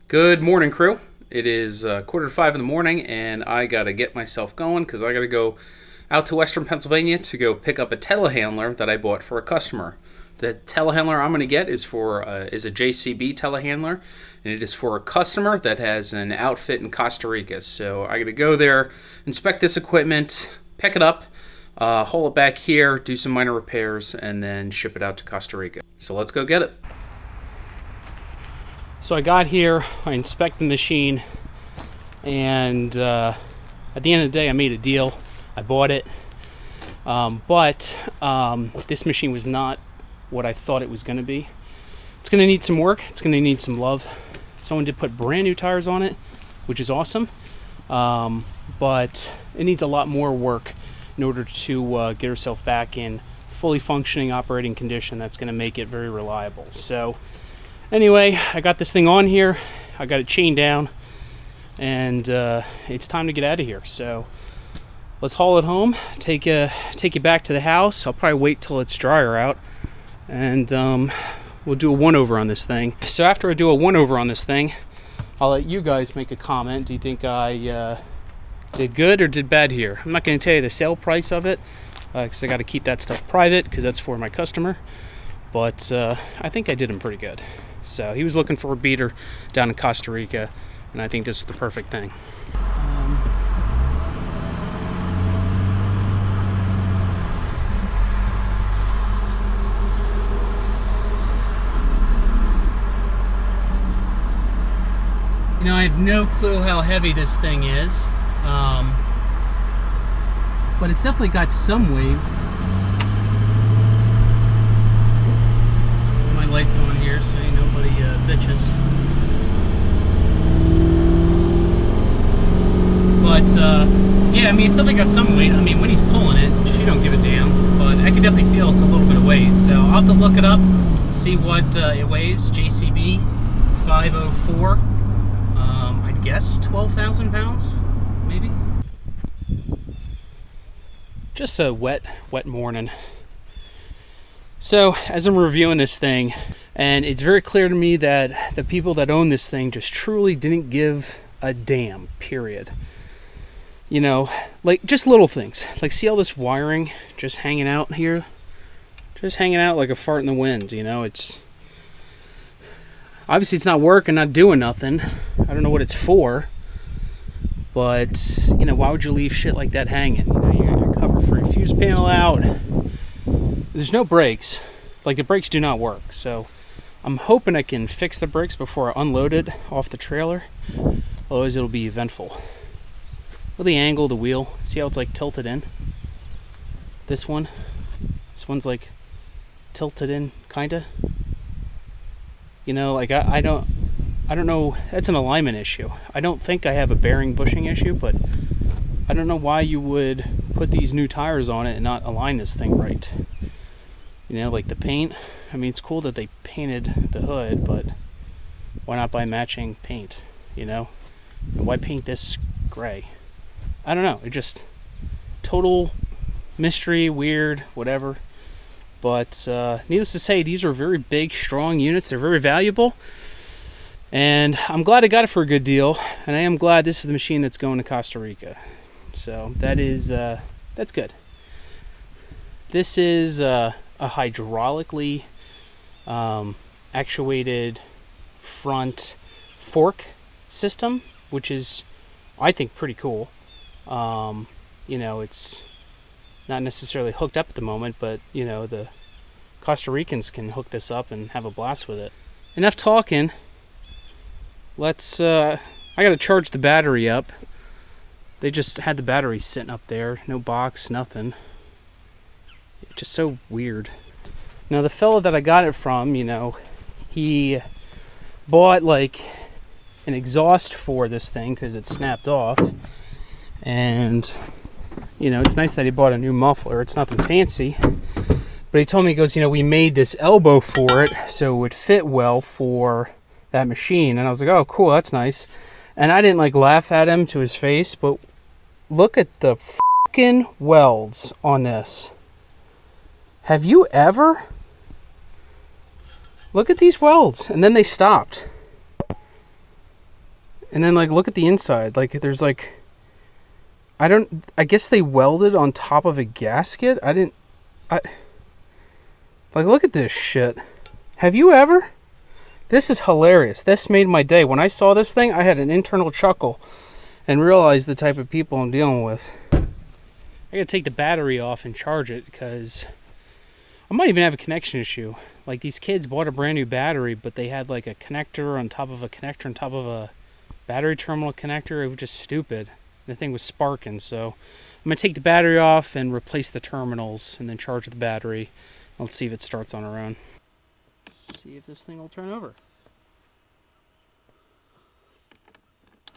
Good morning, crew. It is 4:45 in the morning, and I gotta get myself going because I gotta go out to Western Pennsylvania to go pick up a telehandler that I bought for a customer. The telehandler I'm gonna get is a JCB telehandler, and it is for a customer that has an outfit in Costa Rica. So I gotta go there, inspect this equipment, pick it up, haul it back here, do some minor repairs, and then ship it out to Costa Rica. So let's go get it. So I got here, I inspect the machine, and at the end of the day I made a deal. I bought it, but this machine was not what I thought it was going to be. It's going to need some work, it's going to need some love. Someone did put brand new tires on it, which is awesome, but it needs a lot more work in order to get herself back in fully functioning operating condition that's going to make it very reliable. So anyway, I got this thing on here, I got it chained down, and it's time to get out of here. So let's haul it home, take it back to the house. I'll probably wait till it's drier out, and we'll do a one-over on this thing. So after I do a one-over on this thing, I'll let you guys make a comment. Do you think I did good or did bad here? I'm not going to tell you the sale price of it, because I got to keep that stuff private, because that's for my customer. But I think I did him pretty good. So he was looking for a beater down in Costa Rica, and I think this is the perfect thing. You know, I have no clue how heavy this thing is, but it's definitely got some weight. My lights on here so ain't nobody bitches. But yeah, I mean, it's definitely got some weight. I mean, when he's pulling it, she don't give a damn, but I can definitely feel it's a little bit of weight. So I'll have to look it up, see what it weighs. JCB 504. I'd guess 12,000 pounds, maybe. Just a wet morning. So as I'm reviewing this thing, and it's very clear to me that the people that own this thing just truly didn't give a damn, period. You know, like just little things. Like, see all this wiring just hanging out here? Just hanging out like a fart in the wind, you know? It's obviously it's not working, not doing nothing. I don't know what it's for, but you know, why would you leave shit like that hanging? You know, you got your cover-free fuse panel out. There's no brakes. Like, the brakes do not work. So I'm hoping I can fix the brakes before I unload it off the trailer. Otherwise it'll be eventful. Look at the angle of the wheel. See how it's like tilted in? This one's like tilted in, kinda. You know, like I don't know, that's an alignment issue. I don't think I have a bearing bushing issue, but I don't know why you would put these new tires on it and not align this thing right. You know, like the paint. I mean, it's cool that they painted the hood, but why not buy matching paint, you know? And why paint this gray? I don't know. It just total mystery, weird, whatever. But needless to say, these are very big, strong units. They're very valuable. And I'm glad I got it for a good deal. And I am glad this is the machine that's going to Costa Rica. So that is, that's good. This is a hydraulically actuated front fork system, which is, I think, pretty cool. You know, it's not necessarily hooked up at the moment, but you know, the Costa Ricans can hook this up and have a blast with it. Enough talking. Let's I gotta charge the battery up. They just had the battery sitting up there, no box, nothing. It's just so weird. Now the fellow that I got it from, you know, he bought like an exhaust for this thing because it snapped off, and you know, it's nice that he bought a new muffler. It's nothing fancy, but he told me, he goes, you know, we made this elbow for it so it would fit well for that machine. And I was like, oh cool, that's nice. And I didn't like laugh at him to his face, but look at the fucking welds on this. Have you ever? Look at these welds. And then they stopped. And then, like, look at the inside. Like, there's, like... I guess they welded on top of a gasket? Like, look at this shit. Have you ever? This is hilarious. This made my day. When I saw this thing, I had an internal chuckle and realized the type of people I'm dealing with. I gotta take the battery off and charge it because I might even have a connection issue. Like, these kids bought a brand new battery, but they had like a connector on top of a connector on top of a battery terminal connector. It was just stupid. The thing was sparking, so I'm gonna take the battery off and replace the terminals and then charge the battery. Let's see if it starts on our own. Let's see if this thing will turn over.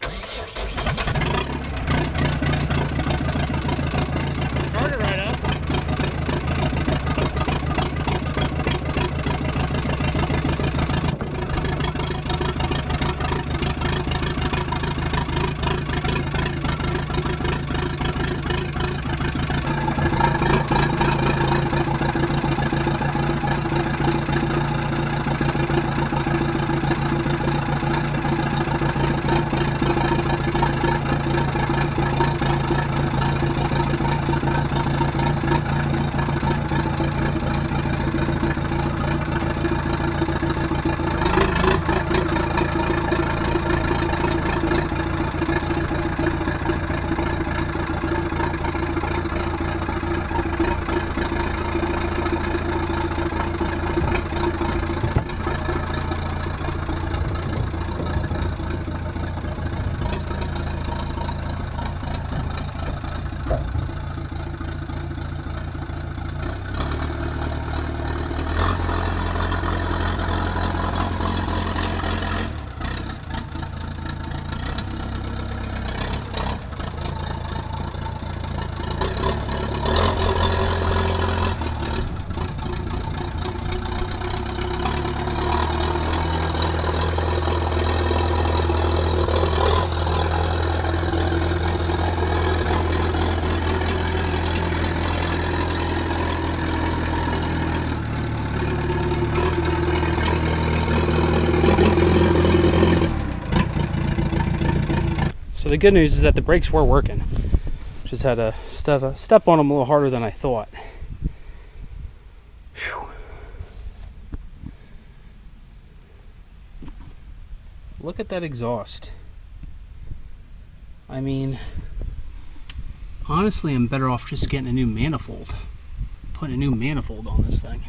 Start it right up. So the good news is that the brakes were working. Just had to step on them a little harder than I thought. Whew. Look at that exhaust. I mean, honestly, I'm better off just getting a new manifold. Putting a new manifold on this thing.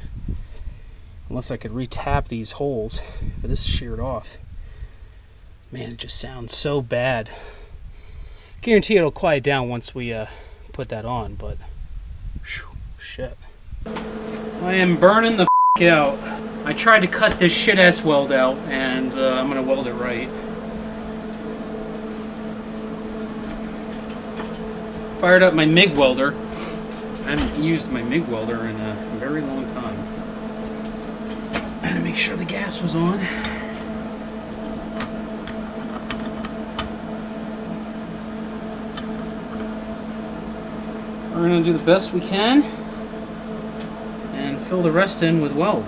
Unless I could re-tap these holes. But this is sheared off. Man, it just sounds so bad. Guarantee it'll quiet down once we put that on, but whew, shit. I am burning the out. I tried to cut this shit-ass weld out, and I'm gonna weld it right. Fired up my MIG welder. I haven't used my MIG welder in a very long time. I had to make sure the gas was on. We're going to do the best we can and fill the rest in with weld.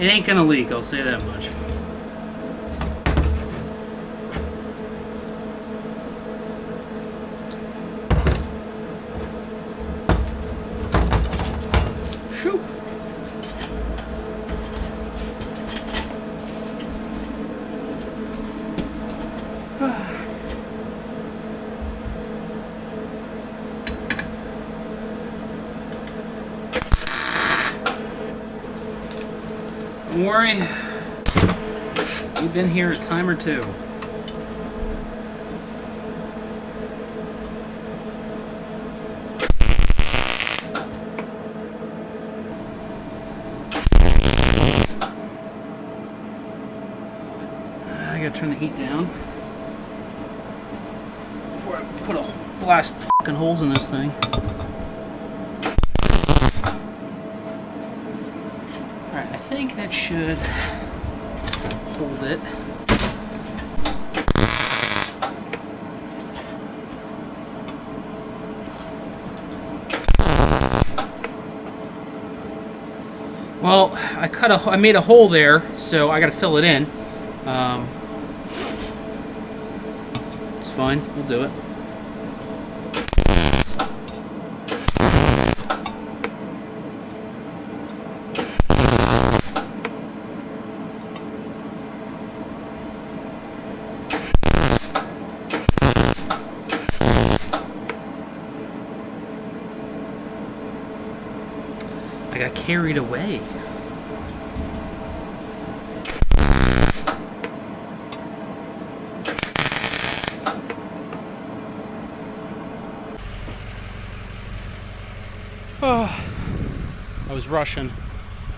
It ain't gonna leak, I'll say that much. Shoo. Don't worry, we've been here a time or two. I gotta turn the heat down before I put a blast fucking holes in this thing. Alright, I think that should hold it. Well, I made a hole there, so I gotta fill it in. It's fine, we'll do it. I got carried away. Oh, I was rushing.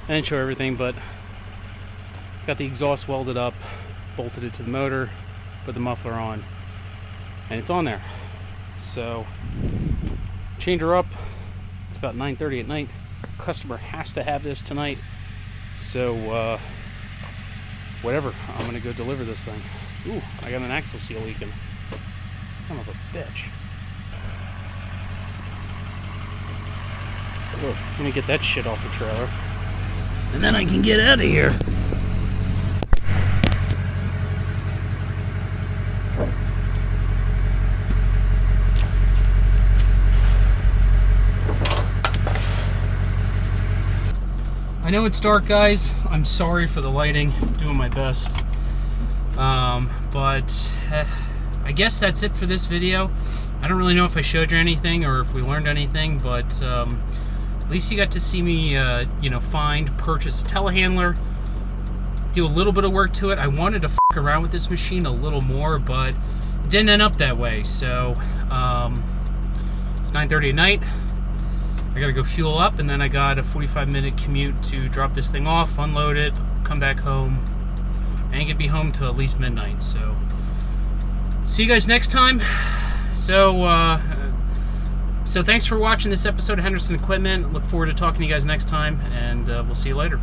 I didn't show everything, but got the exhaust welded up, bolted it to the motor, put the muffler on, and it's on there. So, chained her up. It's about 9:30 at night. Customer has to have this tonight, so whatever, I'm gonna go deliver this thing. Ooh, I got an axle seal leaking. Son of a bitch. Oh, let me get that shit off the trailer, and then I can get out of here. I know it's dark, guys. I'm sorry for the lighting. I'm doing my best. But I guess that's it for this video. I don't really know if I showed you anything or if we learned anything, but at least you got to see me, purchase a telehandler, do a little bit of work to it. I wanted to fuck around with this machine a little more, but it didn't end up that way. So it's 9:30 at night. I gotta go fuel up, and then I got a 45-minute commute to drop this thing off, unload it, come back home. I ain't gonna be home till at least midnight, so see you guys next time. So thanks for watching this episode of Henderson Equipment. Look forward to talking to you guys next time, and we'll see you later.